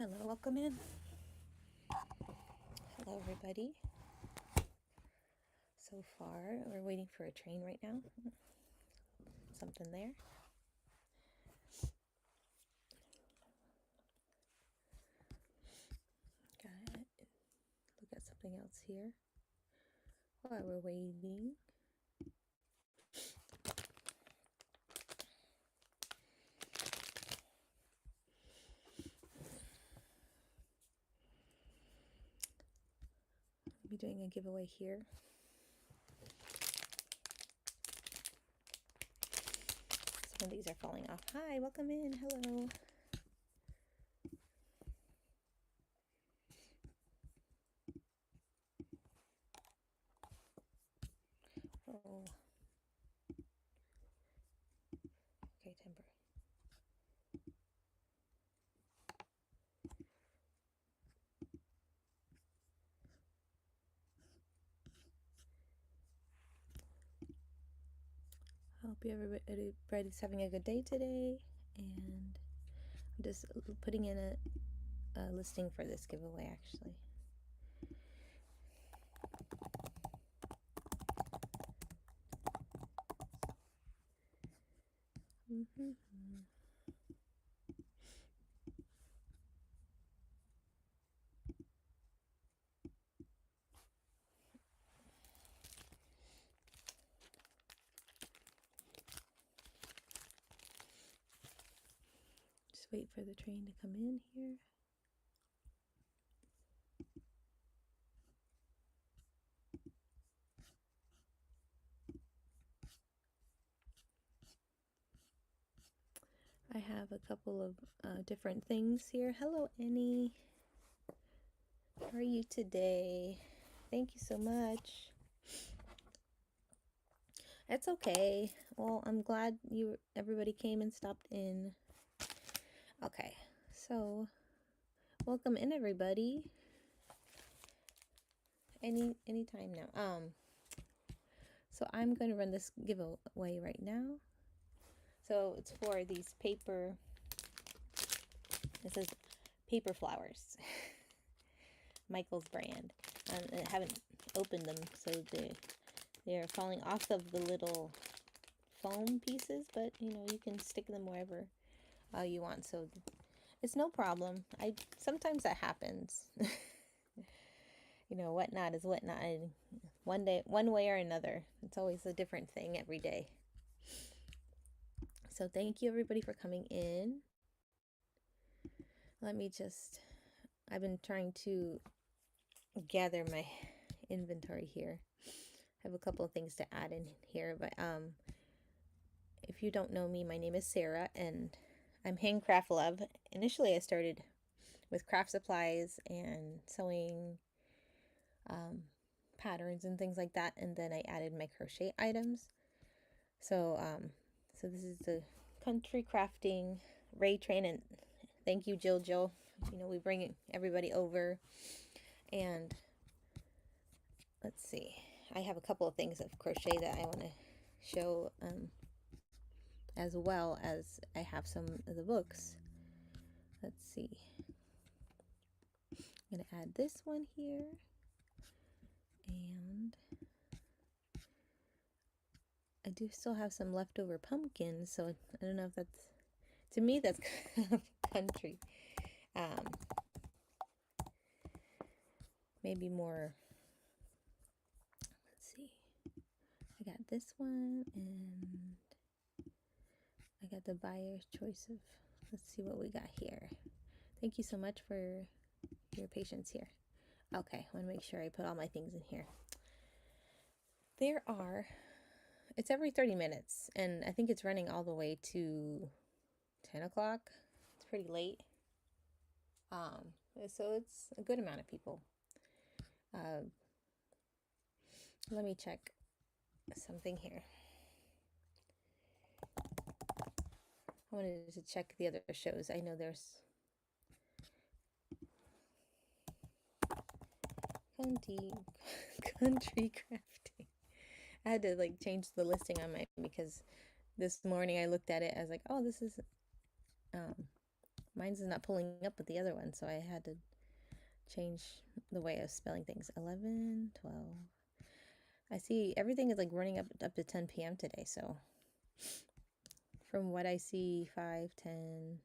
Hello, welcome in. Hello, everybody. So far, we're waiting for a train right now. Something there. Got it. Look at something else here while we're waiting. I'll be doing a giveaway here. Some of these are falling off. Hi, welcome in. Hello. Oh. Okay, temper. I hope everybody's having a good day today. And I'm just putting in a listing for this giveaway, actually. Just wait for the train to come in here. I have a couple of different things here. Hello, Annie. How are you today? Thank you so much. It's okay. Well, I'm glad everybody came and stopped in. Okay, so welcome in, everybody. Anytime now. So I'm going to run this giveaway right now. So it's for these paper. This is paper flowers. Michael's brand. I haven't opened them, so they're falling off of the little foam pieces, but you can stick them wherever you want, so it's no problem. Sometimes that happens. Whatnot is whatnot. One way or another. It's always a different thing every day. So thank you, everybody, for coming in. I've been trying to gather my inventory here. I have a couple of things to add in here, but if you don't know me, my name is Sarah, and I'm Handcraft Love. Initially, I started with craft supplies and sewing patterns and things like that, and then I added my crochet items. So this is the country crafting Ray Train, and thank you, Jill. We bring everybody over, and let's see. I have a couple of things of crochet that I want to show, as well as I have some of the books. Let's see. I'm going to add this one here, and I do still have some leftover pumpkins, so I don't know if that's, to me, that's kind of country. Maybe more, let's see. I got this one, and I got the buyer's choice of, let's see what we got here. Thank you so much for your patience here. Okay, I want to make sure I put all my things in here. It's every 30 minutes, and I think it's running all the way to 10 o'clock. It's pretty late. So it's a good amount of people. Let me check something here. I wanted to check the other shows. I know there's country crafting. I had to change the listing on mine because this morning I looked at it as oh, this is Mine's is not pulling up with the other one, so I had to change the way of spelling things. 11, 12. I see everything is like running up to 10 p.m. today, so from what I see, 5, 10,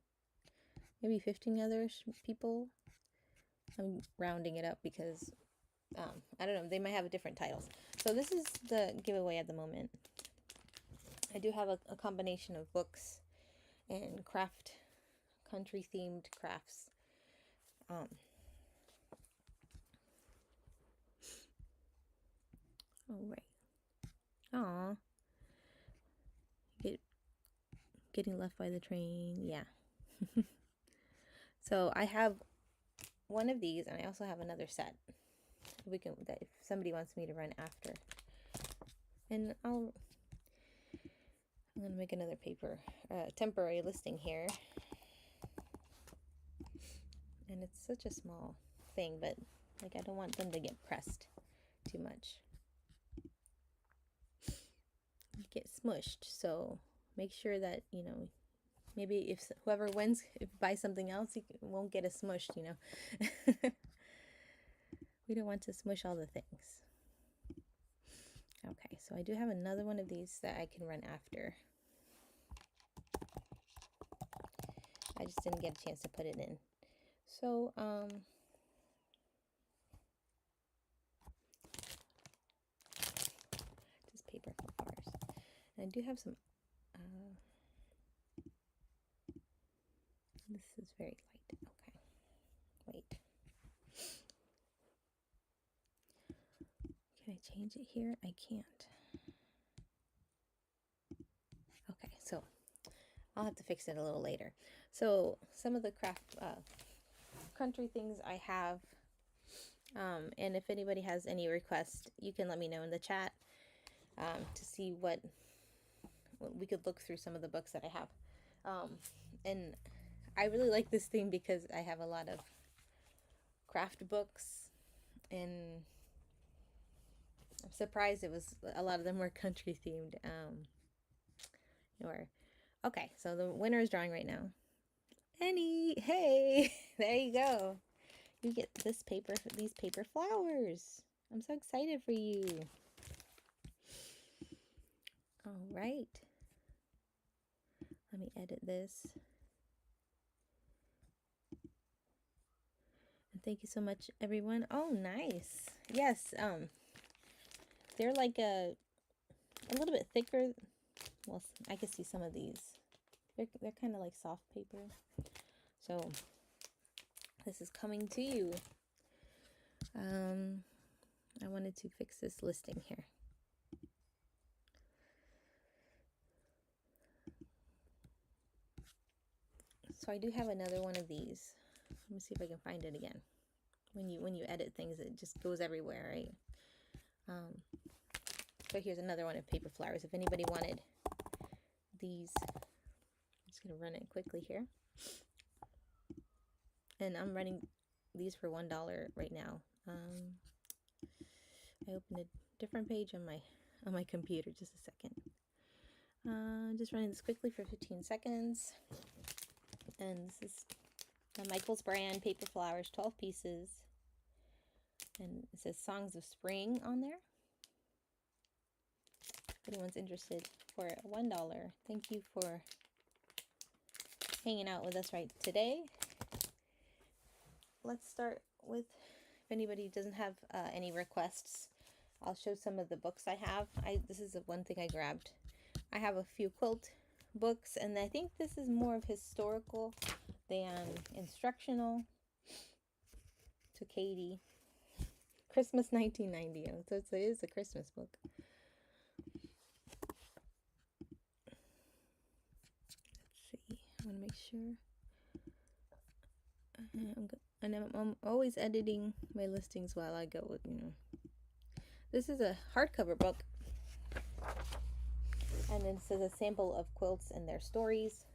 maybe 15 other people. I'm rounding it up because I don't know, they might have different titles. So this is the giveaway at the moment. I do have a combination of books and country themed crafts. All right. Aw. Getting left by the train. Yeah. So I have one of these, and I also have another set. That if somebody wants me to run after, and I'm gonna make another temporary listing here, and it's such a small thing, but like I don't want them to get pressed too much, get smushed. So make sure that maybe if whoever wins, if buys something else, you won't get it smushed. We don't want to smush all the things. Okay, so I do have another one of these that I can run after. I just didn't get a chance to put it in. So, just paper flowers. And I do have some, this is very light. Okay, wait. Can I change it here? I can't. Okay, so I'll have to fix it a little later. So some of the country things I have, and if anybody has any requests, you can let me know in the chat to see what we could look through some of the books that I have. And I really like this theme because I have a lot of craft books, and I'm surprised a lot of them were country themed. Okay, so the winner is drawing right now. Annie, hey, there you go. You get these paper flowers. I'm so excited for you. All right. Let me edit this. And thank you so much, everyone. Oh, nice. Yes, they're like a little bit thicker. Well, I can see some of these. They're kind of like soft paper. So this is coming to you. I wanted to fix this listing here. So I do have another one of these. Let me see if I can find it again. When you edit things, it just goes everywhere, right? So here's another one of paper flowers. If anybody wanted these, I'm just gonna run it quickly here. And I'm running these for $1 right now. I opened a different page on my computer. Just a second. Just running this quickly for 15 seconds. And this is Michael's brand paper flowers, 12 pieces. And it says Songs of Spring on there. If anyone's interested, for $1. Thank you for hanging out with us right today. Let's start with, if anybody doesn't have any requests, I'll show some of the books I have. This is the one thing I grabbed. I have a few quilt books, and I think this is more of historical than instructional. To Katie. Christmas 1990. So it is a Christmas book. Let's see. I want to make sure. And I'm always editing my listings while I go. This is a hardcover book. And then it says a sample of quilts and their stories.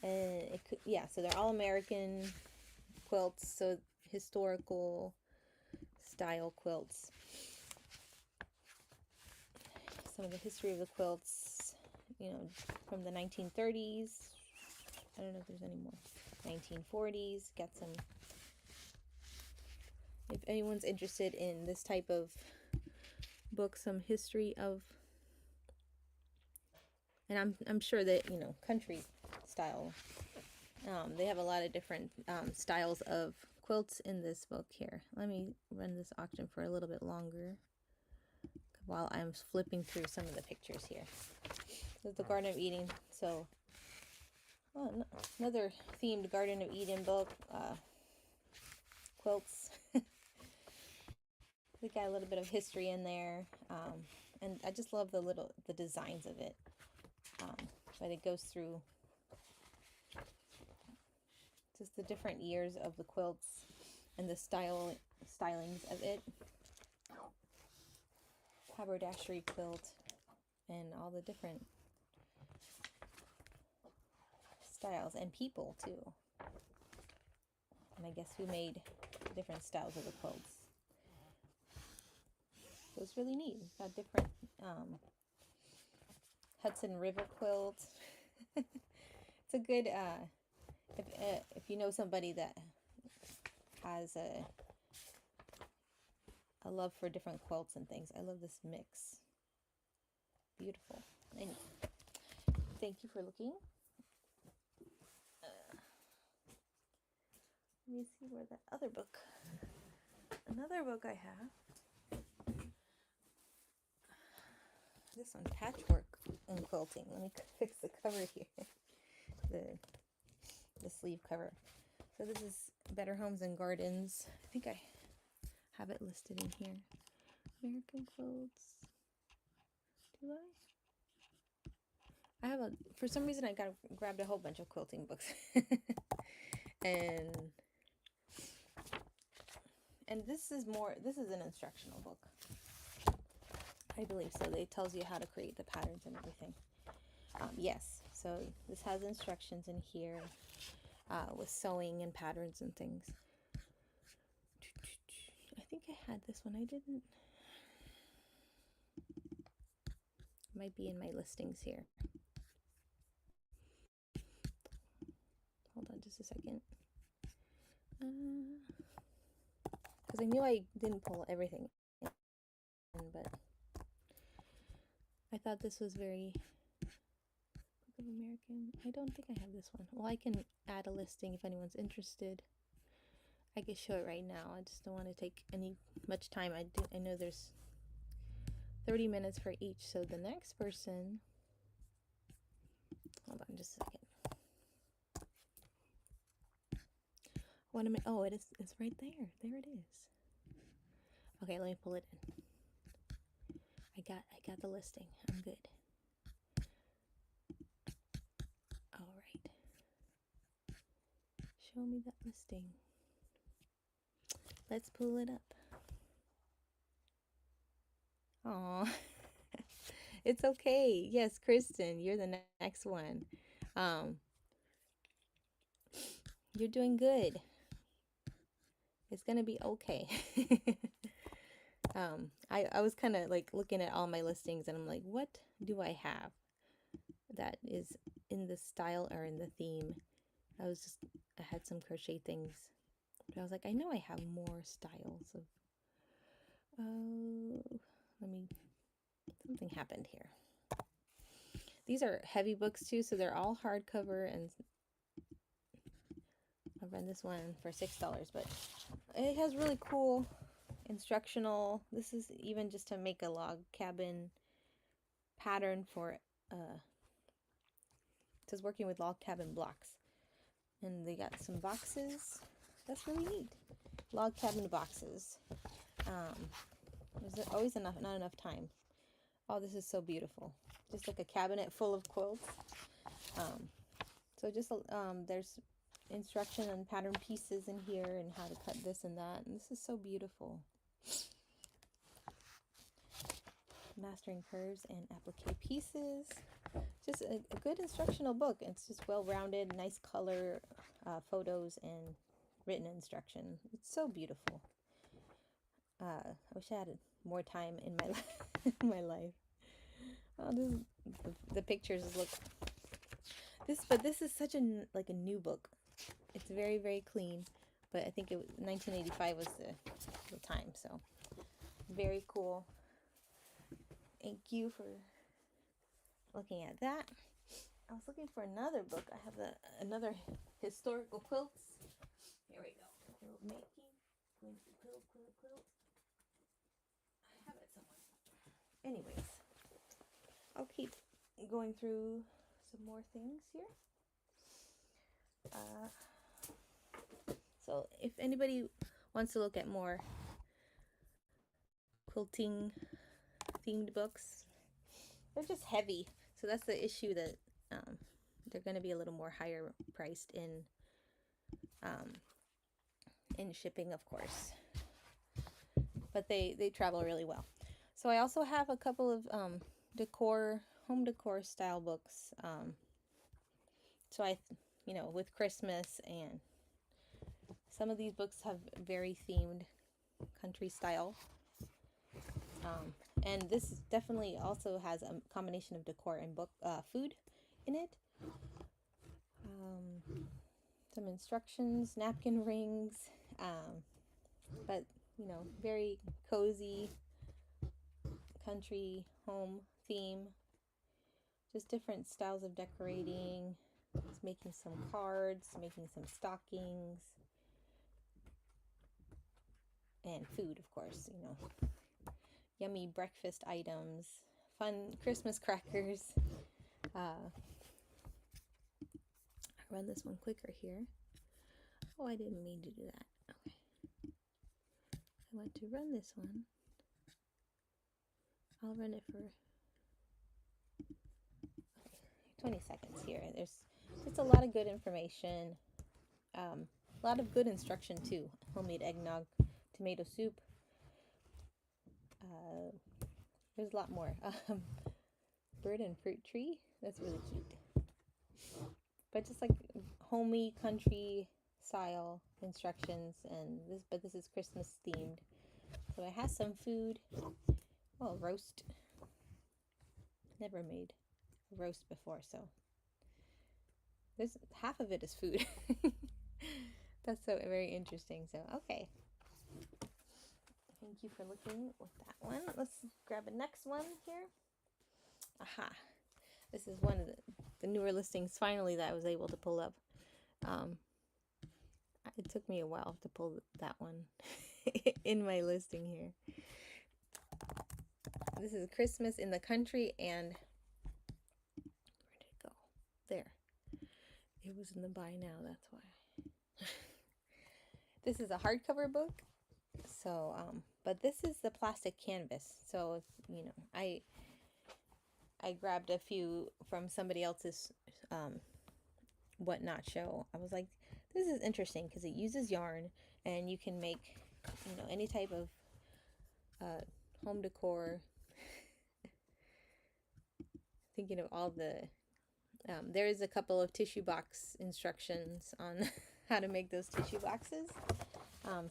And so they're all American quilts, so historical style quilts. Some of the history of the quilts, from the 1930s, I don't know if there's any more. 1940s. Got some. If anyone's interested in this type of book, some history of, and I'm sure that, you know, country style. They have a lot of different styles of quilts in this book here. Let me run this auction for a little bit longer while I'm flipping through some of the pictures here. This is the Garden of Eden. So, another themed Garden of Eden book. Quilts. We got a little bit of history in there, and I just love the designs of it. But it goes through just the different years of the quilts and the stylings of it. Haberdashery quilt and all the different styles and people too. And I guess who made different styles of the quilts. So it's really neat. It's got different Hudson River quilt. It's a good if you know somebody that has a love for different quilts and things. I love this mix. Beautiful. Anyway, thank you for looking. Let me see where that other book. Another book I have. This one, Patchwork and Quilting. Let me fix the cover here. The sleeve cover. So this is Better Homes and Gardens. I think I have it listed in here. American Quilts. Do I have for some reason I grabbed a whole bunch of quilting books. and this is an instructional book. I believe so. It tells you how to create the patterns and everything. Yes, so this has instructions in here with sewing and patterns and things. I think I had this one. I didn't. Might be in my listings here. Hold on just a second. Because I knew I didn't pull everything in, but I thought this was very Book of American. I don't think I have this one. Well, I can add a listing if anyone's interested. I can show it right now. I just don't want to take much time. I know there's 30 minutes for each. So the next person, hold on just a second. Oh, it's right there. There it is. Okay, let me pull it in. I got the listing. I'm good. All right. Show me that listing. Let's pull it up. Aw. It's okay. Yes, Kristen, you're the next one. You're doing good. It's gonna be okay. I was kind of like looking at all my listings and I'm like, what do I have that is in the style or in the theme? I had some crochet things, but I was like, I know I have more styles of, something happened here. These are heavy books too, so they're all hardcover, and I run this one for $6, but it has really cool instructional. This is even just to make a log cabin pattern for it says working with log cabin blocks, and they got some boxes. That's really neat. Log cabin boxes. There's always not enough time. Oh, this is so beautiful. Just like a cabinet full of quilts. So just there's instruction and pattern pieces in here and how to cut this and that, and this is so beautiful. Mastering curves and applique pieces. Just a good instructional book. It's just well-rounded, nice color, photos, and written instruction. It's so beautiful. I wish I had more time in my life. Oh, the pictures look. this is such a like a new book. It's very, very clean, but I think it was 1985 was the time, so very cool. Thank you for looking at that. I was looking for another book. I have another historical quilts. Here we go. Quilt making. Quilt. I have it somewhere. Anyways, I'll keep going through some more things here. So if anybody wants to look at more quilting themed books, they're just heavy. So that's the issue, that they're going to be a little more higher priced in shipping, of course. But they travel really well. So I also have a couple of home decor style books. So with Christmas, and some of these books have very themed country style. And this definitely also has a combination of decor and food in it. Some instructions, napkin rings, but very cozy country home theme. Just different styles of decorating. It's making some cards, making some stockings, and food, of course. Yummy breakfast items, fun Christmas crackers. I'll run this one quicker here. Oh, I didn't mean to do that. Okay. I want to run this one. I'll run it for 20 seconds here. There's just a lot of good information. A lot of good instruction too. Homemade eggnog, tomato soup. There's a lot more. Bird and fruit tree. That's really cute. But just like homey country style instructions, but this is Christmas themed. So it has some food. Oh, roast. Never made a roast before, so there's half of it is food. That's so very interesting. So okay. Thank you for looking with that one. Let's grab a next one here. Aha. This is one of the newer listings finally that I was able to pull up. It took me a while to pull that one in my listing here. This is Christmas in the Country, and where did it go? There. It was in the buy now, that's why. This is a hardcover book. So, but this is the plastic canvas. So, I grabbed a few from somebody else's Whatnot show. I was like, this is interesting because it uses yarn, and you can make, any type of home decor. Thinking of all the, there is a couple of tissue box instructions on how to make those tissue boxes.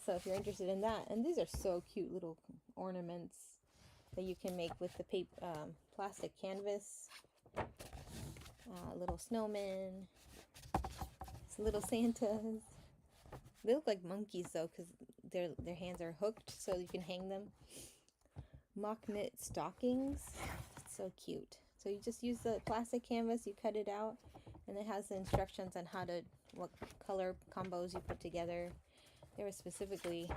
So if you're interested in that, and these are so cute, little ornaments that you can make with the plastic canvas. Little snowmen, little Santas. They look like monkeys though, because their hands are hooked, so you can hang them. Mock knit stockings. That's so cute. So you just use the plastic canvas, you cut it out, and it has the instructions on what color combos you put together. They were specifically,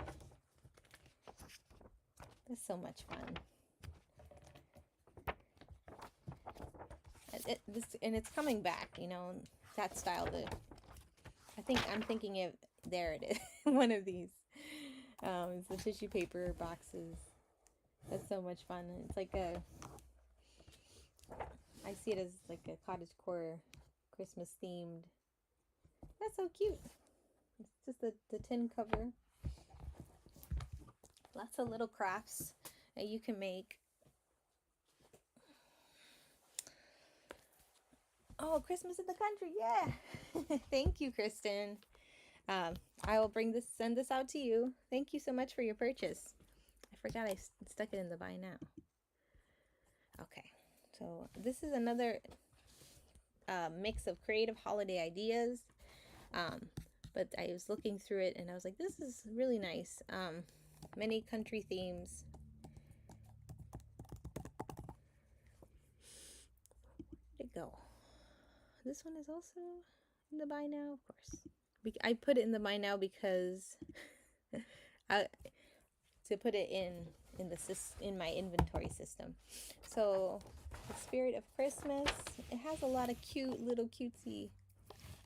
that's so much fun. And it's coming back, that style. I'm thinking of, there it is, one of these. It's the tissue paper boxes. That's so much fun. It's like I see it as like a cottagecore Christmas themed. That's so cute. It's just the tin cover. Lots of little crafts that you can make. Oh, Christmas in the Country, yeah. Thank you, Kristen. I will send this out to you. Thank you so much for your purchase. I forgot I stuck it in the buy now. Okay, so this is another mix of creative holiday ideas. But I was looking through it and I was like, this is really nice. Many country themes. Where'd it go? This one is also in the buy now, of course. I put it in the buy now because to put it in my inventory system. So the Spirit of Christmas, it has a lot of cute little cutesy.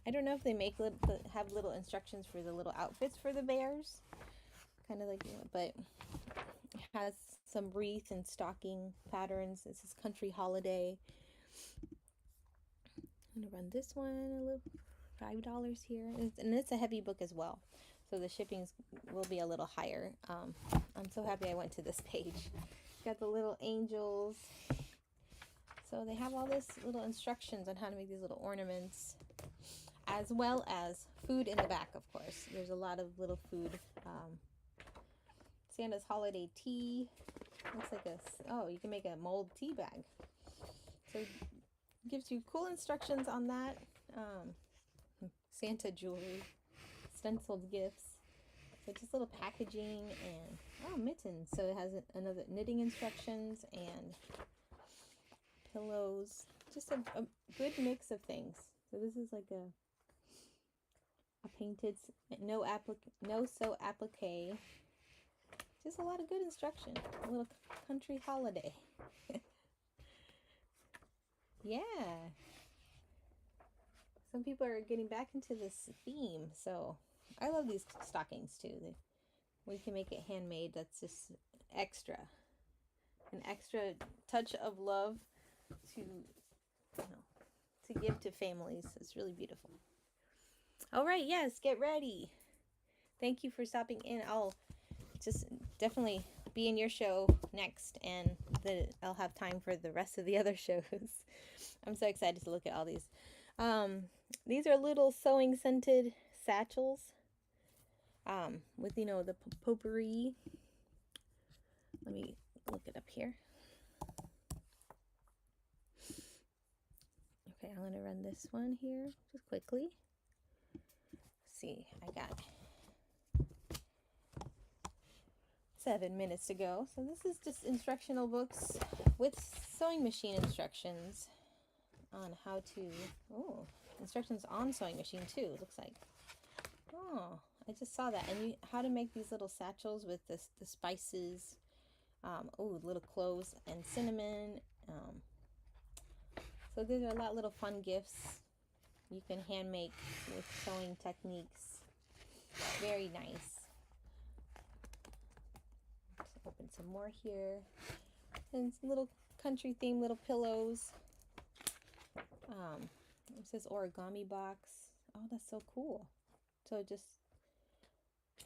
I don't know if they have little instructions for the little outfits for the bears, kind of like, but it has some wreath and stocking patterns. This is Country Holiday. I'm gonna run this one a little, $5 here, and it's a heavy book as well, so the shipping will be a little higher. I'm so happy I went to this page. Got the little angels. So they have all this little instructions on how to make these little ornaments, as well as food in the back, of course. There's a lot of little food. Santa's holiday tea. Looks like you can make a mold tea bag. So it gives you cool instructions on that. Santa jewelry, stenciled gifts. So just little packaging and mittens. So it has another knitting instructions and pillows. Just a good mix of things. So this is like a painted no sew applique. Just a lot of good instruction. A little country holiday. Yeah. Some people are getting back into this theme, so I love these stockings too. We can make it handmade. That's just extra. An extra touch of love to give to families. It's really beautiful. All right, yes, get ready. Thank you for stopping in. I'll just definitely be in your show next, and I'll have time for the rest of the other shows. I'm so excited to look at all these. These are little sewing scented satchels with, the potpourri. Let me look it up here. Okay, I'm going to run this one here just quickly. Let's see, I got 7 minutes to go. So this is just instructional books with sewing machine instructions on how to, instructions on sewing machine too, it looks like. Oh, I just saw that. And how to make these little satchels with the spices, little cloves and cinnamon. So these are a lot of little fun gifts you can hand make with sewing techniques. Very nice. Let's open some more here. And little country theme little pillows. It says origami box. Oh, that's so cool. So just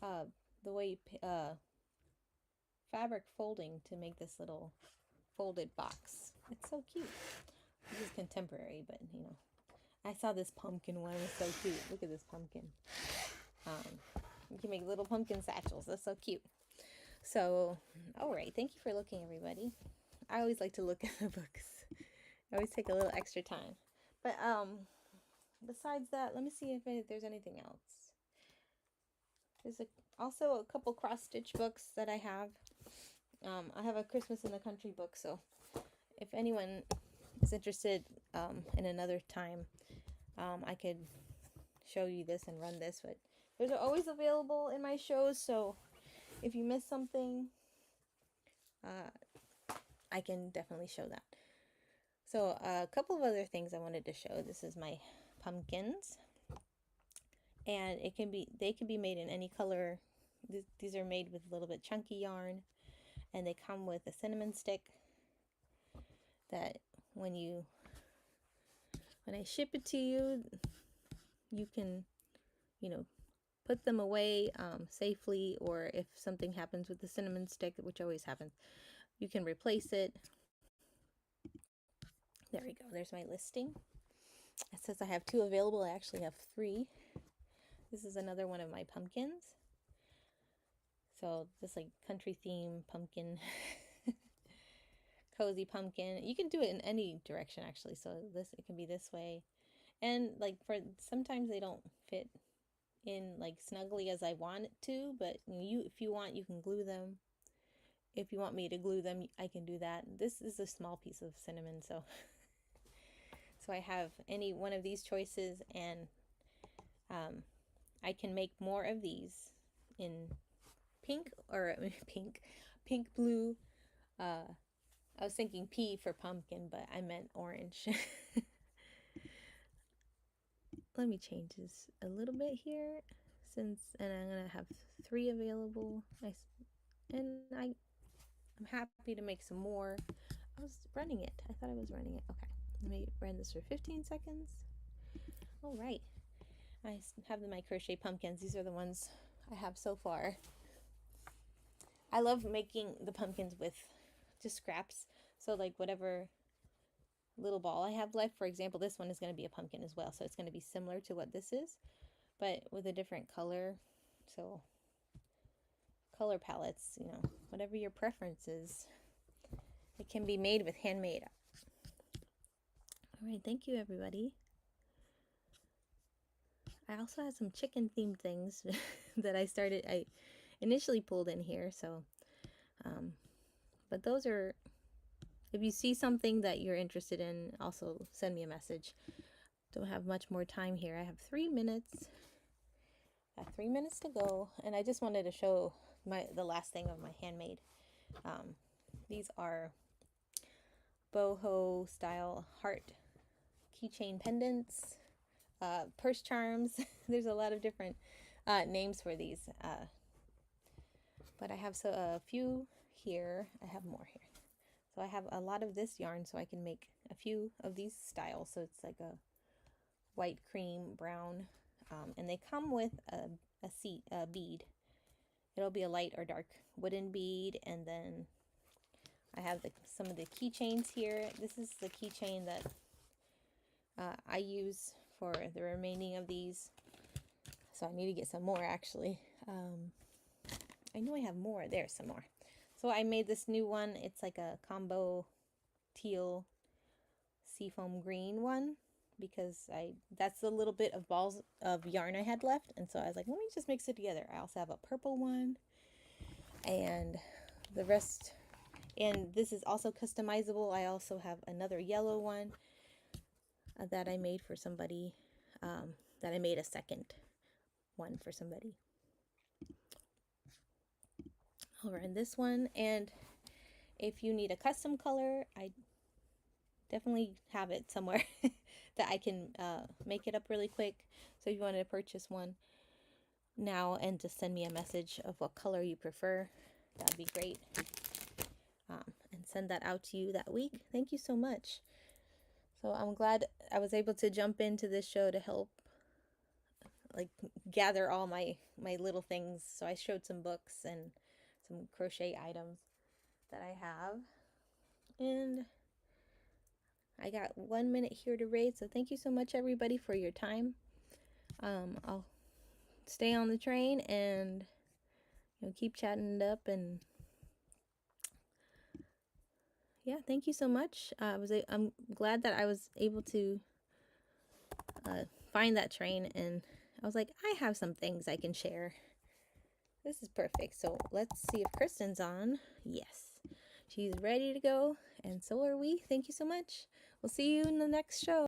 the way fabric folding to make this little folded box. It's so cute. This is contemporary, but I saw this pumpkin one. It was so cute. Look at this pumpkin. You can make little pumpkin satchels. That's so cute. So, all right. Thank you for looking, everybody. I always like to look at the books. I always take a little extra time. But besides that, let me see if there's anything else. There's also a couple cross-stitch books that I have. I have a Christmas in the Country book, so if anyone is interested in another time, I could show you this and run this. But those are always available in my shows, so if you miss something, I can definitely show that. So a couple of other things I wanted to show. This is my pumpkins, and they can be made in any color. These are made with a little bit chunky yarn, and they come with a cinnamon stick that when I ship it to you, you can put them away safely, or if something happens with the cinnamon stick, which always happens, you can replace it. There we go. There's my listing. It says I have 2 available. I actually have 3. This is another one of my pumpkins. So this like country theme pumpkin, cozy pumpkin. You can do it in any direction actually. So it can be this way. And like for sometimes they don't fit in like snugly as I want it to, but you if you want you can glue them. If you want me to glue them, I can do that. This is a small piece of cinnamon, so so I have any one of these choices, and I can make more of these in pink or pink, blue. I was thinking P for pumpkin, but I meant orange. Let me change this a little bit here, and I'm gonna have 3 available. I'm happy to make some more. I was running it. I thought I was running it. Okay, let me run this for 15 seconds. All right, I have my crochet pumpkins. These are the ones I have so far. I love making the pumpkins with just scraps. So like whatever little ball I have left, for example, this one is going to be a pumpkin as well. So it's going to be similar to what this is, but with a different color. So color palettes, whatever your preference is, it can be made with handmade. All right, thank you everybody. I also have some chicken themed things that I initially pulled in here. So, but those are, if you see something that you're interested in, also send me a message. Don't have much more time here. I have 3 minutes. I have 3 minutes to go, and I just wanted to show the last thing of my handmade. These are boho style heart keychain pendants, purse charms. There's a lot of different names for these, but I have a few here. I have more here. So I have a lot of this yarn, so I can make a few of these styles. So it's like a white, cream, brown, and they come with a bead. It'll be a light or dark wooden bead, and then I have some of the keychains here. This is the keychain that I use for the remaining of these. So I need to get some more actually. I know I have more. There's some more. So I made this new one. It's like a combo teal seafoam green one, because that's the little bit of balls of yarn I had left, and so I was like, let me just mix it together. I also have a purple one and the rest, and this is also customizable. I also have another yellow one that I made for somebody, that I made a second one for somebody over in this one. And if you need a custom color, I definitely have it somewhere that I can make it up really quick. So if you wanted to purchase one now and just send me a message of what color you prefer, that'd be great, and send that out to you that week. Thank you so much. So I'm glad I was able to jump into this show to help like gather all my little things. So I showed some books and some crochet items that I have, and I got 1 minute here to raid. So thank you so much everybody for your time. I'll stay on the train and keep chatting it up, and yeah, thank you so much. I'm glad that I was able to find that train, and I was like, I have some things I can share. This is perfect. So let's see if Kristen's on. Yes, she's ready to go, and so are we. Thank you so much. We'll see you in the next show.